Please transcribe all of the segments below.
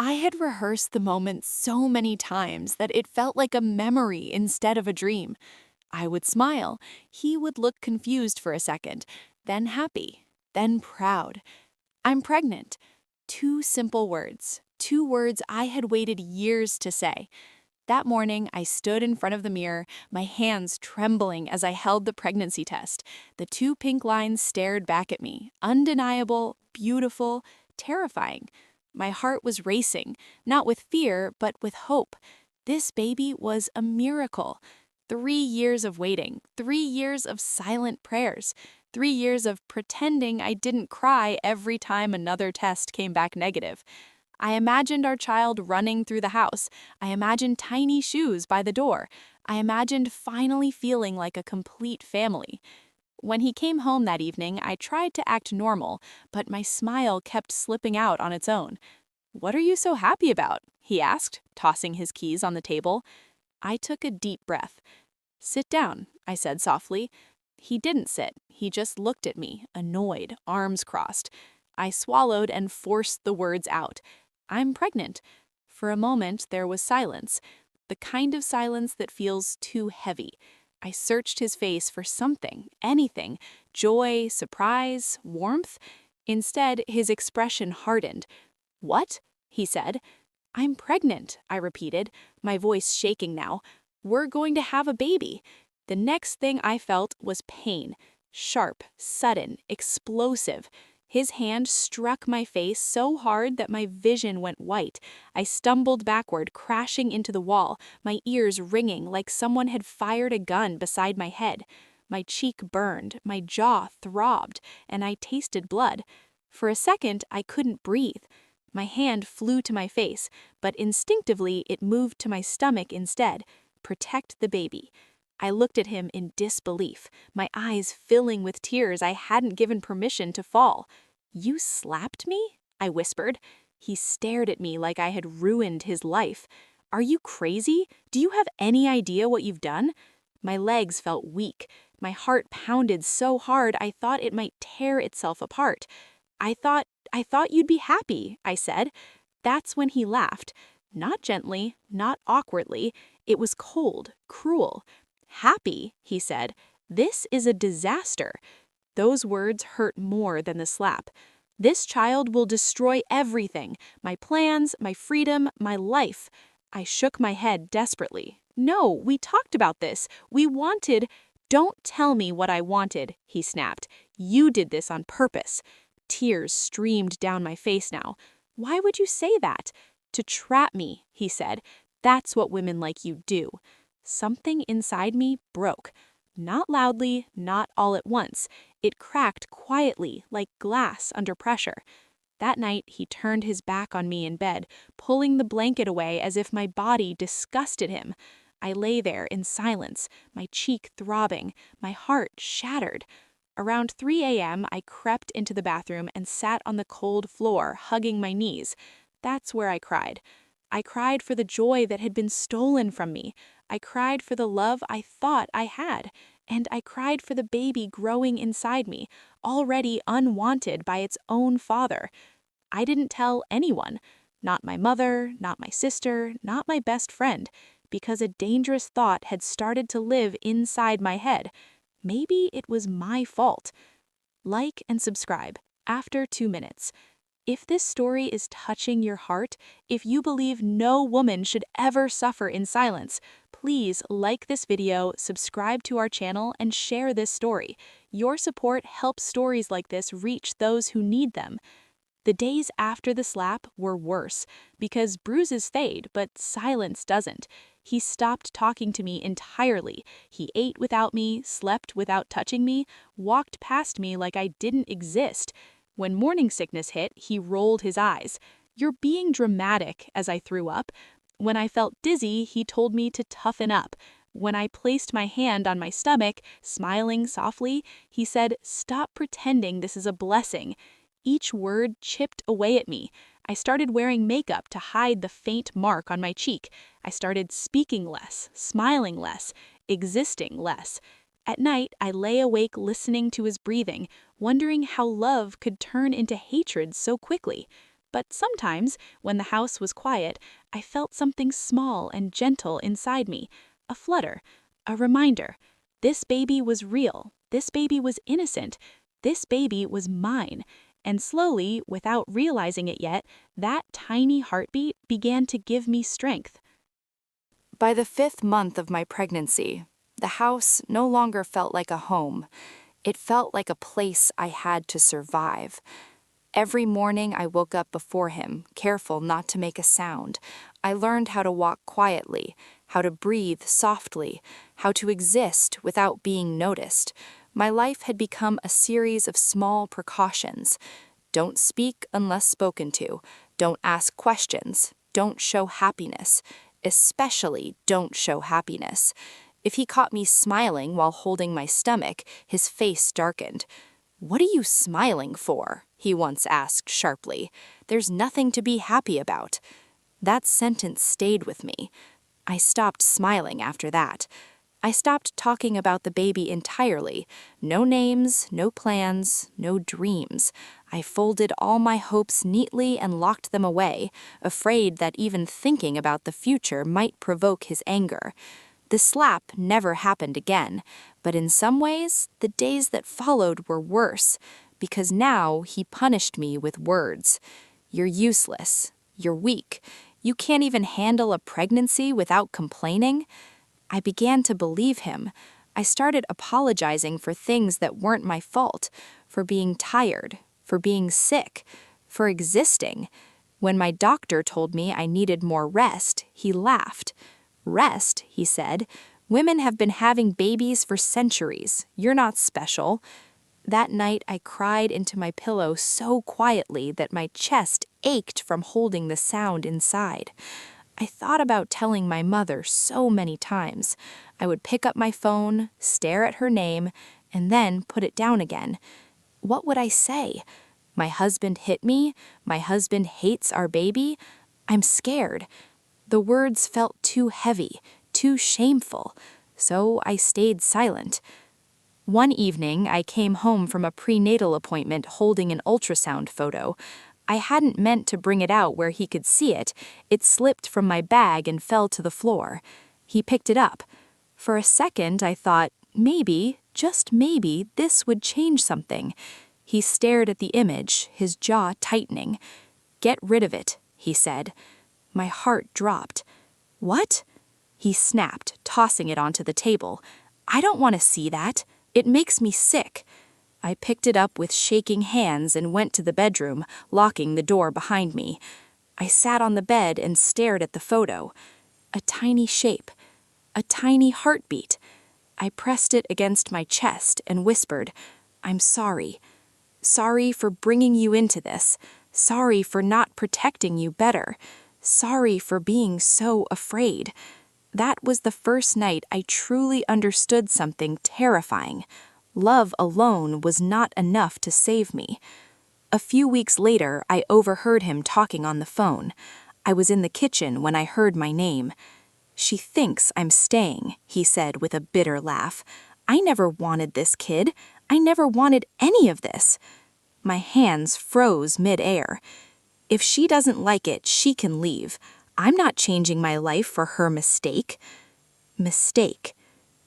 I had rehearsed the moment so many times that it felt like a memory instead of a dream. I would smile. He would look confused for a second, then happy, then proud. I'm pregnant. Two simple words. Two words I had waited years to say. That morning, I stood in front of the mirror, my hands trembling as I held the pregnancy test. The two pink lines stared back at me, undeniable, beautiful, terrifying. My heart was racing, not with fear, but with hope. This baby was a miracle. 3 years of waiting, 3 years of silent prayers, 3 years of pretending I didn't cry every time another test came back negative. I imagined our child running through the house. I imagined tiny shoes by the door. I imagined finally feeling like a complete family. When he came home that evening, I tried to act normal, but my smile kept slipping out on its own. "What are you so happy about?" he asked, tossing his keys on the table. I took a deep breath. "Sit down," I said softly. He didn't sit. He just looked at me, annoyed, arms crossed. I swallowed and forced the words out. "I'm pregnant." For a moment, there was silence. The kind of silence that feels too heavy. I searched his face for something, anything, joy, surprise, warmth. Instead, his expression hardened. "What?" he said. "I'm pregnant," I repeated, my voice shaking now. "We're going to have a baby." The next thing I felt was pain. Sharp, sudden, explosive. His hand struck my face so hard that my vision went white. I stumbled backward, crashing into the wall, my ears ringing like someone had fired a gun beside my head. My cheek burned, my jaw throbbed, and I tasted blood. For a second, I couldn't breathe. My hand flew to my face, but instinctively it moved to my stomach instead. Protect the baby. I looked at him in disbelief, my eyes filling with tears I hadn't given permission to fall. "You slapped me?" I whispered. He stared at me like I had ruined his life. "Are you crazy? Do you have any idea what you've done?" My legs felt weak. My heart pounded so hard I thought it might tear itself apart. I thought you'd be happy," I said. That's when he laughed. Not gently, not awkwardly. It was cold, cruel. "Happy," he said. "This is a disaster." Those words hurt more than the slap. "This child will destroy everything, my plans, my freedom, my life." I shook my head desperately. "No, we talked about this. We wanted—" "Don't tell me what I wanted," he snapped. "You did this on purpose." Tears streamed down my face now. "Why would you say that?" "To trap me," he said. "That's what women like you do." Something inside me broke. Not loudly, not all at once. It cracked quietly, like glass under pressure. That night, he turned his back on me in bed, pulling the blanket away as if my body disgusted him. I lay there in silence, my cheek throbbing, my heart shattered. Around 3 a.m., I crept into the bathroom and sat on the cold floor, hugging my knees. That's where I cried. I cried for the joy that had been stolen from me. I cried for the love I thought I had. And I cried for the baby growing inside me, already unwanted by its own father. I didn't tell anyone. Not my mother, not my sister, not my best friend, because a dangerous thought had started to live inside my head. Maybe it was my fault. Like and subscribe after 2 minutes. If this story is touching your heart, if you believe no woman should ever suffer in silence, please like this video, subscribe to our channel, and share this story. Your support helps stories like this reach those who need them. The days after the slap were worse, because bruises fade, but silence doesn't. He stopped talking to me entirely. He ate without me, slept without touching me, walked past me like I didn't exist. When morning sickness hit, he rolled his eyes. "You're being dramatic," as I threw up. When I felt dizzy, he told me to toughen up. When I placed my hand on my stomach, smiling softly, he said, "Stop pretending this is a blessing." Each word chipped away at me. I started wearing makeup to hide the faint mark on my cheek. I started speaking less, smiling less, existing less. At night, I lay awake listening to his breathing, wondering how love could turn into hatred so quickly. But sometimes, when the house was quiet, I felt something small and gentle inside me, a flutter, a reminder. This baby was real. This baby was innocent. This baby was mine. And slowly, without realizing it yet, that tiny heartbeat began to give me strength. By the 5th month of my pregnancy, the house no longer felt like a home. It felt like a place I had to survive. Every morning I woke up before him, careful not to make a sound. I learned how to walk quietly, how to breathe softly, how to exist without being noticed. My life had become a series of small precautions. Don't speak unless spoken to. Don't ask questions. Don't show happiness. Especially don't show happiness. If he caught me smiling while holding my stomach, his face darkened. "What are you smiling for?" he once asked sharply. "There's nothing to be happy about." That sentence stayed with me. I stopped smiling after that. I stopped talking about the baby entirely. No names, no plans, no dreams. I folded all my hopes neatly and locked them away, afraid that even thinking about the future might provoke his anger. The slap never happened again, but in some ways, the days that followed were worse, because now he punished me with words. "You're useless. You're weak. You can't even handle a pregnancy without complaining." I began to believe him. I started apologizing for things that weren't my fault, for being tired, for being sick, for existing. When my doctor told me I needed more rest, he laughed. "Rest," he said. "Women have been having babies for centuries. You're not special." That night I cried into my pillow so quietly that my chest ached from holding the sound inside. I thought about telling my mother so many times. I would pick up my phone, stare at her name, and then put it down again. What would I say? My husband hit me? My husband hates our baby? I'm scared. The words felt too heavy, too shameful, so I stayed silent. One evening, I came home from a prenatal appointment holding an ultrasound photo. I hadn't meant to bring it out where he could see it. It slipped from my bag and fell to the floor. He picked it up. For a second, I thought, maybe, just maybe, this would change something. He stared at the image, his jaw tightening. "Get rid of it," he said. My heart dropped. "What?" He snapped, tossing it onto the table. "I don't want to see that. It makes me sick." I picked it up with shaking hands and went to the bedroom, locking the door behind me. I sat on the bed and stared at the photo. A tiny shape. A tiny heartbeat. I pressed it against my chest and whispered, "I'm sorry. Sorry for bringing you into this. Sorry for not protecting you better. Sorry for being so afraid." That was the first night I truly understood something terrifying. Love alone was not enough to save me. A few weeks later, I overheard him talking on the phone. I was in the kitchen when I heard my name. "She thinks I'm staying," he said with a bitter laugh. "I never wanted this kid. I never wanted any of this." My hands froze mid-air. "If she doesn't like it, she can leave. I'm not changing my life for her mistake." Mistake.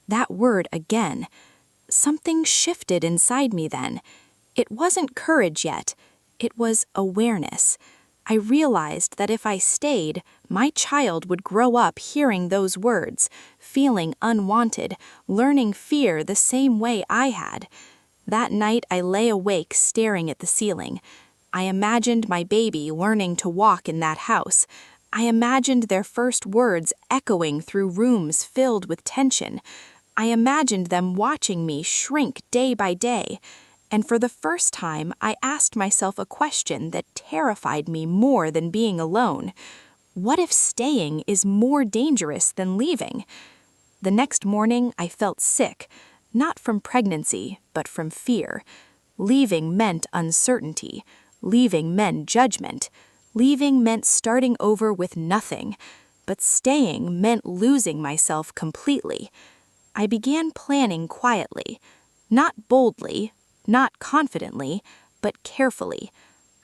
That word again. Something shifted inside me then. It wasn't courage yet. It was awareness. I realized that if I stayed, my child would grow up hearing those words, feeling unwanted, learning fear the same way I had. That night I lay awake staring at the ceiling. I imagined my baby learning to walk in that house. I imagined their first words echoing through rooms filled with tension. I imagined them watching me shrink day by day. And for the first time, I asked myself a question that terrified me more than being alone. What if staying is more dangerous than leaving? The next morning, I felt sick, not from pregnancy, but from fear. Leaving meant uncertainty. Leaving meant judgment. Leaving meant starting over with nothing. But staying meant losing myself completely. I began planning quietly, not boldly, not confidently, but carefully.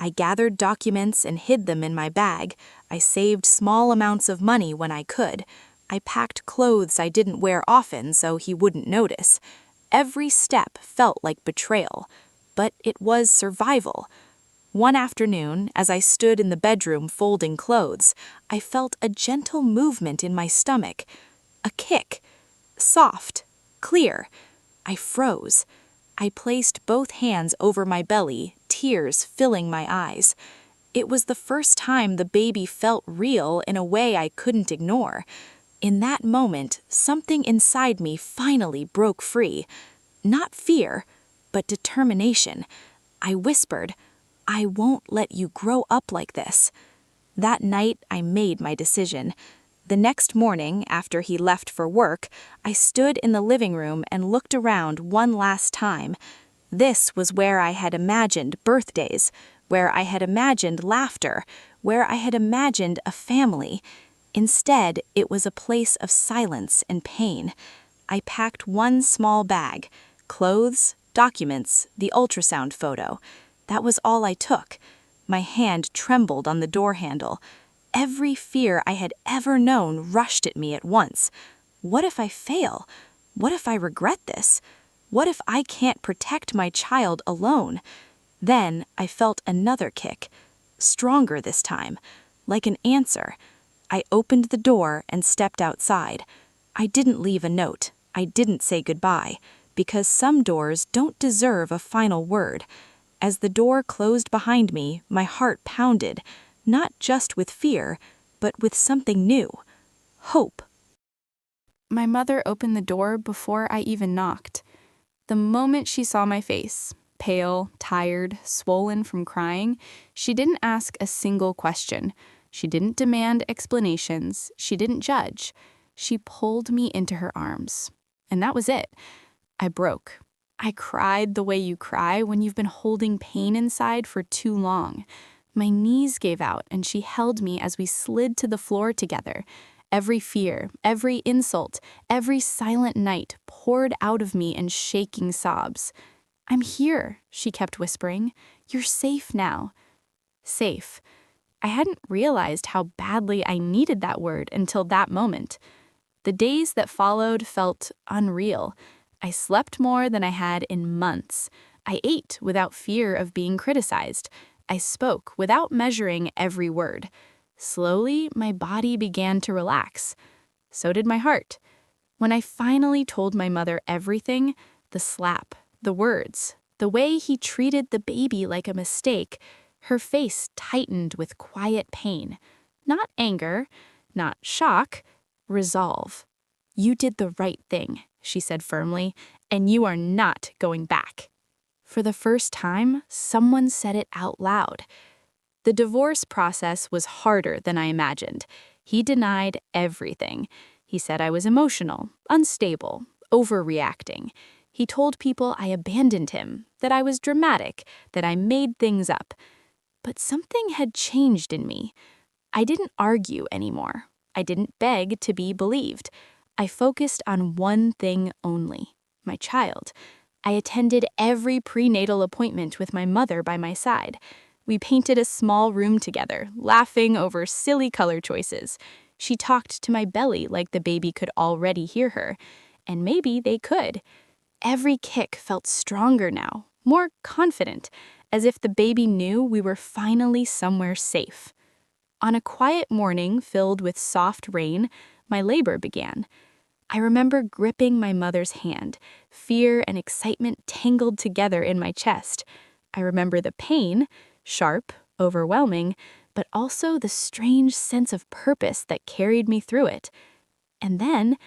I gathered documents and hid them in my bag. I saved small amounts of money when I could. I packed clothes I didn't wear often so he wouldn't notice. Every step felt like betrayal, but it was survival. One afternoon, as I stood in the bedroom folding clothes, I felt a gentle movement in my stomach. A kick. Soft. Clear. I froze. I placed both hands over my belly, tears filling my eyes. It was the first time the baby felt real in a way I couldn't ignore. In that moment, something inside me finally broke free. Not fear, but determination. I whispered, "I won't let you grow up like this." That night, I made my decision. The next morning, after he left for work, I stood in the living room and looked around one last time. This was where I had imagined birthdays, where I had imagined laughter, where I had imagined a family. Instead, it was a place of silence and pain. I packed one small bag, clothes, documents, the ultrasound photo. That was all I took. My hand trembled on the door handle. Every fear I had ever known rushed at me at once. What if I fail? What if I regret this? What if I can't protect my child alone? Then I felt another kick, stronger this time, like an answer. I opened the door and stepped outside. I didn't leave a note. I didn't say goodbye, because some doors don't deserve a final word. As the door closed behind me, my heart pounded, not just with fear, but with something new. Hope. My mother opened the door before I even knocked. The moment she saw my face, pale, tired, swollen from crying, she didn't ask a single question. She didn't demand explanations. She didn't judge. She pulled me into her arms. And that was it. I broke. I cried the way you cry when you've been holding pain inside for too long. My knees gave out and she held me as we slid to the floor together. Every fear, every insult, every silent night poured out of me in shaking sobs. "I'm here," she kept whispering. "You're safe now." Safe. I hadn't realized how badly I needed that word until that moment. The days that followed felt unreal. I slept more than I had in months. I ate without fear of being criticized. I spoke without measuring every word. Slowly, my body began to relax. So did my heart. When I finally told my mother everything, the slap, the words, the way he treated the baby like a mistake, her face tightened with quiet pain. Not anger, not shock, resolve. "You did the right thing," she said firmly, "and you are not going back." For the first time, someone said it out loud. The divorce process was harder than I imagined. He denied everything. He said I was emotional, unstable, overreacting. He told people I abandoned him, that I was dramatic, that I made things up. But something had changed in me. I didn't argue anymore. I didn't beg to be believed. I focused on one thing only: my child. I attended every prenatal appointment with my mother by my side. We painted a small room together, laughing over silly color choices. She talked to my belly like the baby could already hear her. And maybe they could. Every kick felt stronger now, more confident, as if the baby knew we were finally somewhere safe. On a quiet morning filled with soft rain, my labor began. I remember gripping my mother's hand, fear and excitement tangled together in my chest. I remember the pain, sharp, overwhelming, but also the strange sense of purpose that carried me through it. And then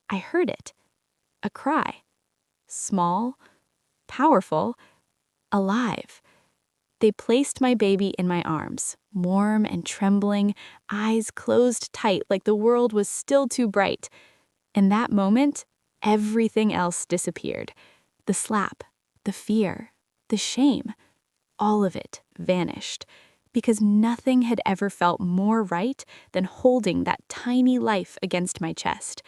I heard it. A cry. Small, powerful, alive. They placed my baby in my arms, warm and trembling, eyes closed tight like the world was still too bright. In that moment, everything else disappeared. The slap, the fear, the shame, all of it vanished, because nothing had ever felt more right than holding that tiny life against my chest.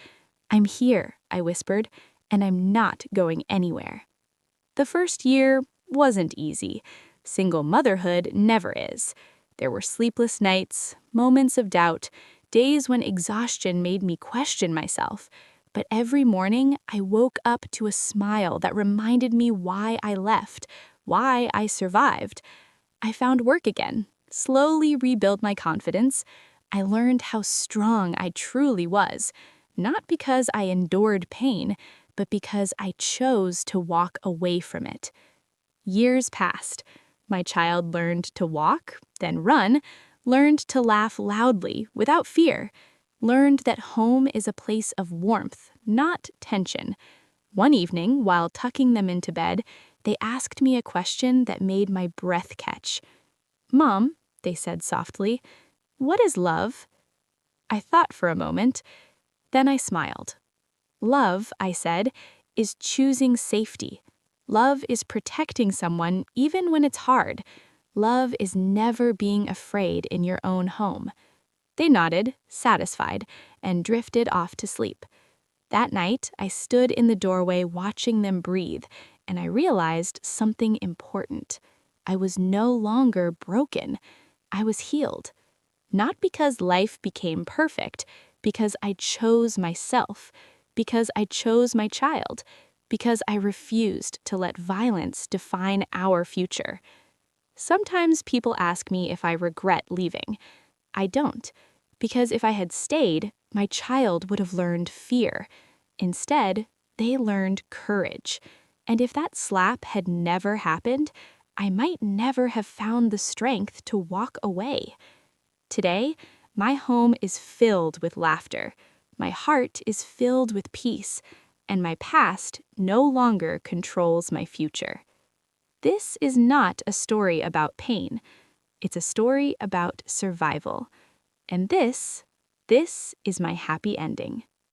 "I'm here," I whispered, "and I'm not going anywhere." The first year wasn't easy. Single motherhood never is. There were sleepless nights, moments of doubt, days when exhaustion made me question myself. But every morning, I woke up to a smile that reminded me why I left, why I survived. I found work again, slowly rebuilt my confidence. I learned how strong I truly was, not because I endured pain, but because I chose to walk away from it. Years passed. My child learned to walk, then run, learned to laugh loudly without fear, learned that home is a place of warmth, not tension. One evening, while tucking them into bed, they asked me a question that made my breath catch. "Mom," they said softly, "what is love?" I thought for a moment, then I smiled. "Love," I said, "is choosing safety. Love is protecting someone even when it's hard. Love is never being afraid in your own home." They nodded, satisfied, and drifted off to sleep. That night, I stood in the doorway watching them breathe, and I realized something important. I was no longer broken. I was healed. Not because life became perfect, because I chose myself, because I chose my child, because I refused to let violence define our future. Sometimes people ask me if I regret leaving. I don't, because if I had stayed, my child would have learned fear. Instead, they learned courage. And if that slap had never happened, I might never have found the strength to walk away. Today, my home is filled with laughter. My heart is filled with peace, and my past no longer controls my future. This is not a story about pain. It's a story about survival. And this is my happy ending.